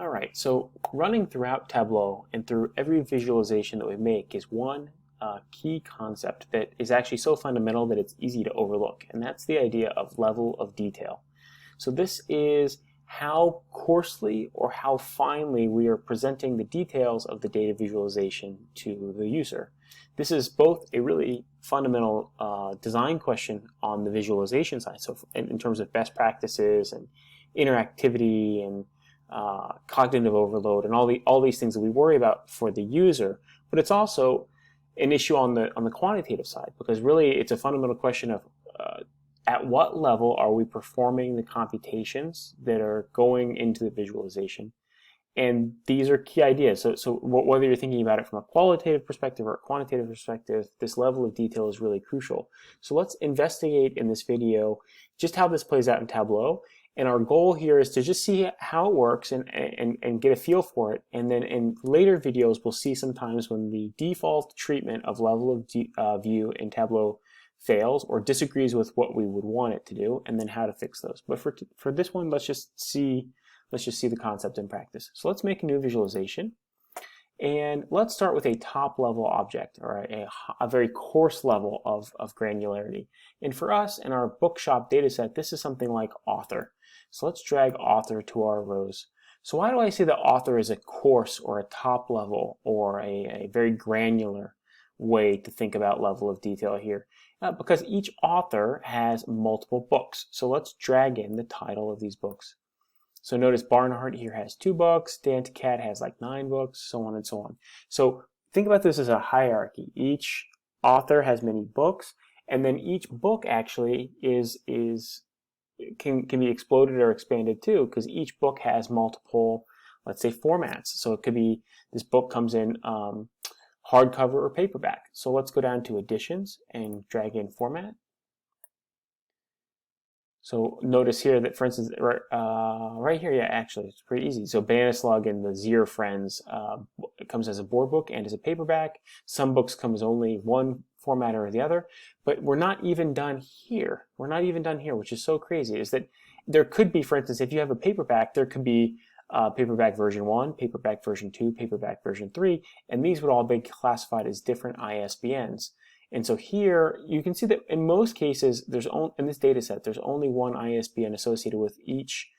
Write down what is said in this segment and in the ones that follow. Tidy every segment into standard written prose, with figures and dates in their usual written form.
All right, so running throughout Tableau and through every visualization that we make is one key concept that is actually so fundamental that it's easy to overlook, and that's the idea of level of detail. So this is how coarsely or how finely we are presenting the details of the data visualization to the user. This is both a really fundamental design question on the visualization side, so in terms of best practices and interactivity and cognitive overload and all these things that we worry about for the user, but it's also an issue on the quantitative side, because really it's a fundamental question of at what level are we performing the computations that are going into the visualization. And these are key ideas. So whether you're thinking about it from a qualitative perspective or a quantitative perspective, this level of detail is really crucial. So let's investigate in this video just how this plays out in Tableau. And our goal here is to just see how it works and get a feel for it. And then in later videos, we'll see sometimes when the default treatment of level of view in Tableau fails or disagrees with what we would want it to do, and then how to fix those. But for this one, let's just see the concept in practice. So let's make a new visualization. And let's start with a top level object, or a very coarse level of granularity. And for us in our bookshop dataset, this is something like author. So let's drag author to our rows. So why do I say that author is a coarse or a top level or a very granular way to think about level of detail here? Because each author has multiple books. So let's drag in the title of these books. So notice Barnhart here has 2 books, Dan Cat has like 9 books, so on and so on. So think about this as a hierarchy. Each author has many books, and then each book actually can be exploded or expanded too, because each book has multiple, let's say, formats. So it could be this book comes in hardcover or paperback. So let's go down to editions and drag in format. So notice here that, for instance, right here, yeah, actually, it's pretty easy. So Banana Slug and the Zero Friends, it comes as a board book and as a paperback. Some books come as only one format or the other, but we're not even done here. We're not even done here, which is so crazy, is that there could be, for instance, if you have a paperback, there could be paperback version 1, paperback version 2, paperback version 3, and these would all be classified as different ISBNs. And so here you can see that in most cases, in this data set, there's only one ISBN associated with each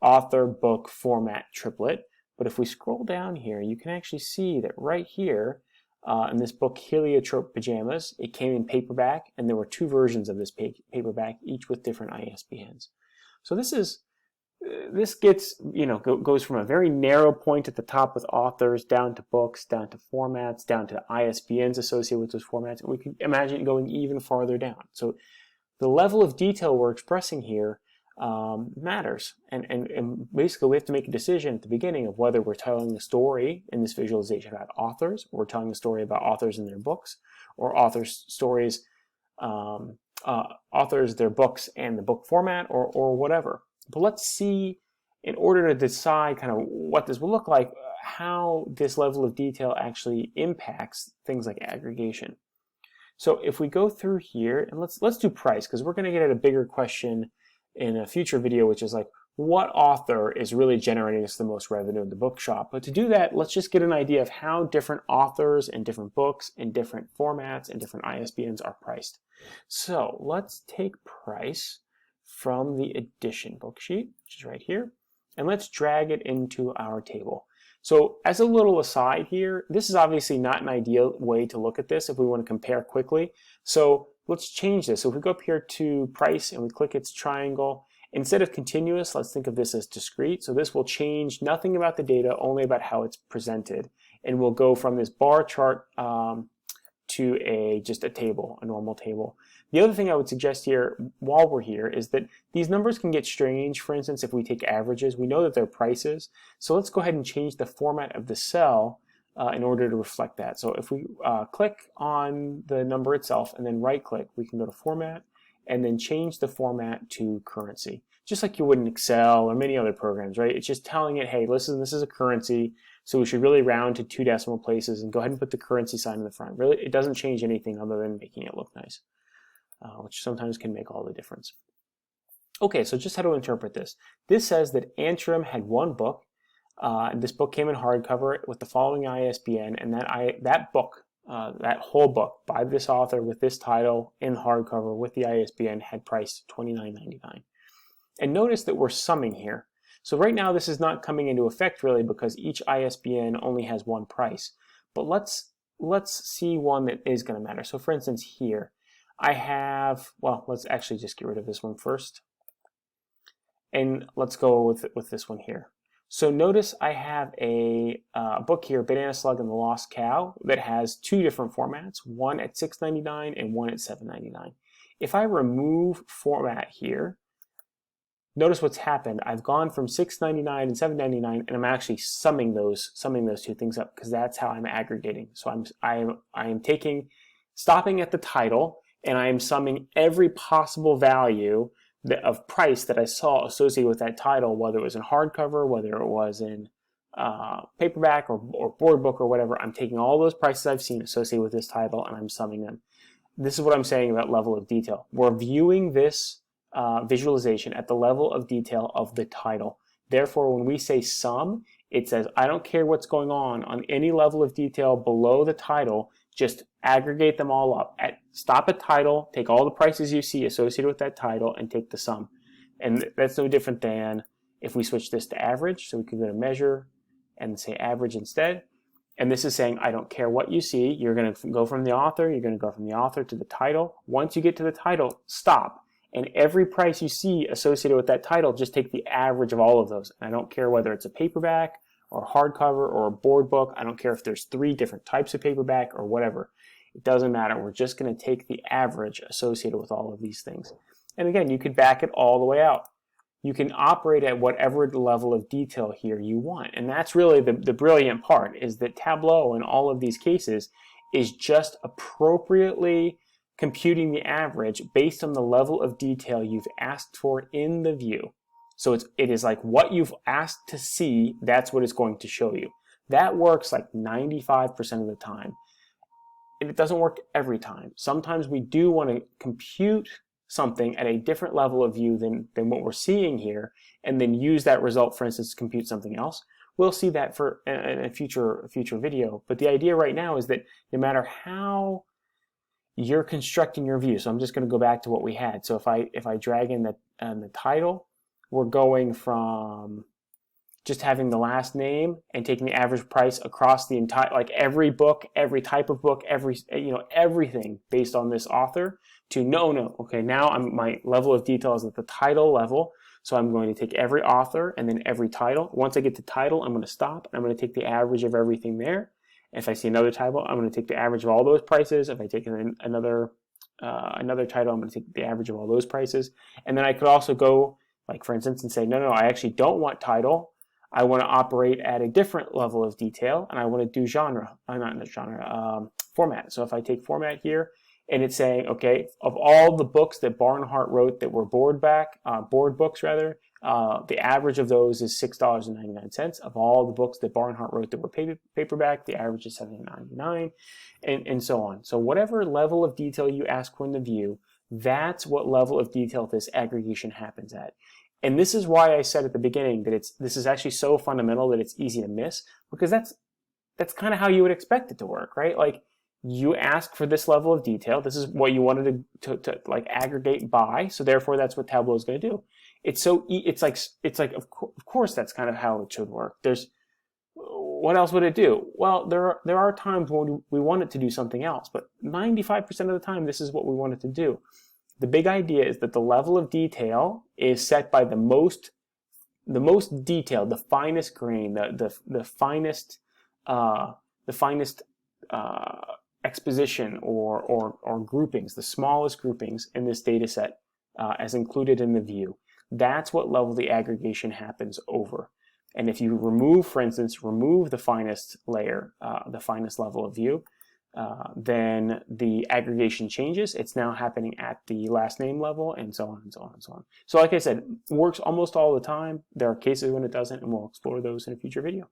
author book format triplet. But if we scroll down here, you can actually see that right here in this book, Heliotrope Pajamas, it came in paperback, and there were 2 versions of this paperback, each with different ISBNs. So this gets, goes from a very narrow point at the top with authors down to books, down to formats, down to ISBNs associated with those formats. And we can imagine it going even farther down. So the level of detail we're expressing here matters. And basically we have to make a decision at the beginning of whether we're telling a story in this visualization about authors, or we're telling a story about authors and their books, or authors' stories, authors, their books, and the book format, or whatever. But let's see, in order to decide kind of what this will look like, how this level of detail actually impacts things like aggregation. So if we go through here, and let's do price, because we're going to get at a bigger question in a future video, which is like, what author is really generating us the most revenue in the bookshop? But to do that, let's just get an idea of how different authors and different books and different formats and different ISBNs are priced. So let's take price from the edition book sheet, which is right here, and let's drag it into our table. So as a little aside here, this is obviously not an ideal way to look at this if we want to compare quickly. So let's change this. So if we go up here to price and we click its triangle, instead of continuous, let's think of this as discrete. So this will change nothing about the data, only about how it's presented. And we'll go from this bar chart to just a table, a normal table. The other thing I would suggest here while we're here is that these numbers can get strange. For instance, if we take averages, we know that they're prices. So let's go ahead and change the format of the cell in order to reflect that. So if we click on the number itself and then right click, we can go to format and then change the format to currency. Just like you would in Excel or many other programs, right? It's just telling it, hey, listen, this is a currency, so we should really round to 2 decimal places and go ahead and put the currency sign in the front. Really, it doesn't change anything other than making it look nice, which sometimes can make all the difference. Okay, so just how to interpret this. This says that Antrim had 1 book, This book came in hardcover with the following ISBN, and that book, that whole book by this author with this title in hardcover with the ISBN had priced $29.99. And notice that we're summing here. So right now this is not coming into effect really because each ISBN only has one price. But let's see one that is going to matter. So for instance here, I have, well, let's actually just get rid of this one first. And let's go with this one here. So notice I have a book here, Banana Slug and the Lost Cow, that has two different formats, one at $6.99 and one at $7.99. If I remove format here, notice what's happened. I've gone from $6.99 and $7.99, and I'm actually summing those two things up because that's how I'm aggregating. So I am stopping at the title, and I am summing every possible value of price that I saw associated with that title, whether it was in hardcover, whether it was in paperback or board book or whatever. I'm taking all those prices I've seen associated with this title and I'm summing them. This is what I'm saying about level of detail. We're viewing this visualization at the level of detail of the title. Therefore, when we say sum, it says, I don't care what's going on any level of detail below the title, just aggregate them all up. Stop at title, take all the prices you see associated with that title, and take the sum. And that's no different than if we switch this to average. So we could go to measure and say average instead. And this is saying, I don't care what you see. You're going to go from the author. You're going to go from the author to the title. Once you get to the title, stop. And every price you see associated with that title, just take the average of all of those. And I don't care whether it's a paperback or hardcover or a board book. I don't care if there's 3 different types of paperback or whatever. It doesn't matter. We're just going to take the average associated with all of these things. And again, you could back it all the way out. You can operate at whatever level of detail here you want. And that's really the brilliant part, is that Tableau in all of these cases is just appropriately computing the average based on the level of detail you've asked for in the view. So it is like what you've asked to see, that's what it's going to show you. That works like 95% of the time. And it doesn't work every time. Sometimes we do want to compute something at a different level of view than what we're seeing here, and then use that result, for instance, to compute something else. We'll see that for in a future video. But the idea right now is that no matter how you're constructing your view, so I'm just going to go back to what we had. So if I drag in the title, we're going from just having the last name and taking the average price across the entire, like every book, every type of book, everything based on this author, to no, okay, now my level of detail is at the title level, so I'm going to take every author and then every title. Once I get to title, I'm going to stop, and I'm going to take the average of everything there. If I see another title, I'm going to take the average of all those prices. If I take another title, I'm going to take the average of all those prices. And then I could also go, like for instance, and say, no, I actually don't want title. I want to operate at a different level of detail, and I want to do format. So if I take format here, and it's saying, okay, of all the books that Barnhart wrote that were board books rather, the average of those is $6.99. Of all the books that Barnhart wrote that were paperback, the average is $7.99, and so on. So whatever level of detail you ask for in the view, that's what level of detail this aggregation happens at. And this is why I said at the beginning that this is actually so fundamental that it's easy to miss, because that's kind of how you would expect it to work, right? Like, you ask for this level of detail. This is what you wanted to like aggregate by. So therefore, that's what Tableau is going to do. It's like of course that's kind of how it should work. What else would it do? Well, there are times when we want it to do something else, but 95% of the time, this is what we want it to do. The big idea is that the level of detail is set by the most detailed, the finest grain, the finest exposition or groupings, the smallest groupings in this data set as included in the view. That's what level the aggregation happens over. And if you remove, for instance, the finest layer, the finest level of view, then the aggregation changes. It's now happening at the last name level, and so on and so on and so on. So like I said, it works almost all the time. There are cases when it doesn't, and we'll explore those in a future video.